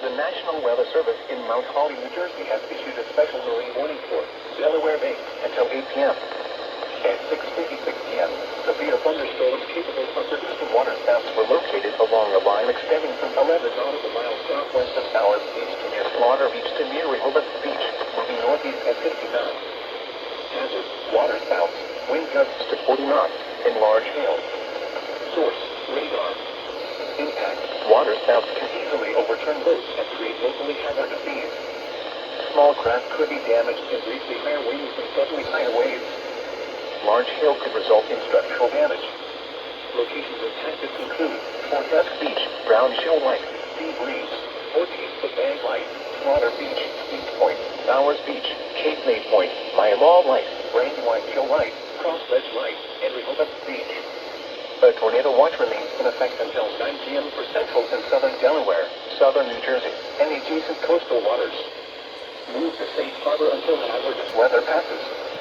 The National Weather Service in Mount Holly, New Jersey has issued a special marine warning for Delaware Bay until 8 p.m. At 6:56 p.m., severe thunderstorms capable of producing waterspouts were located along a line extending from 11 nautical miles southwest of Ballast Beach to near Slaughter Beach to near Rehoboth Beach, moving northeast at 50 knots. Hazard: waterspouts, wind gusts to 40 knots, and large hail. Source: radar. Impact: waterspouts can easily overturn boats and create locally hazardous seas. Small craft could be damaged and briefly higher winds and suddenly higher waves. Large hail could result in structural damage. Locations and tactics include Fort Dusk Beach, Brown Shell Light, Sea Breeze, 14-foot Bag Light, Slaughter Beach, East Point, Bowers Beach, Cape May Point, Myamal Light, Brandywine Shell Light, Cross Ledge Light, and Rehoboth Beach. A tornado watch remains in effect until 9 p.m. for central and southern Delaware, southern New Jersey, and adjacent coastal waters. Move to safe harbor until hazardous weather passes.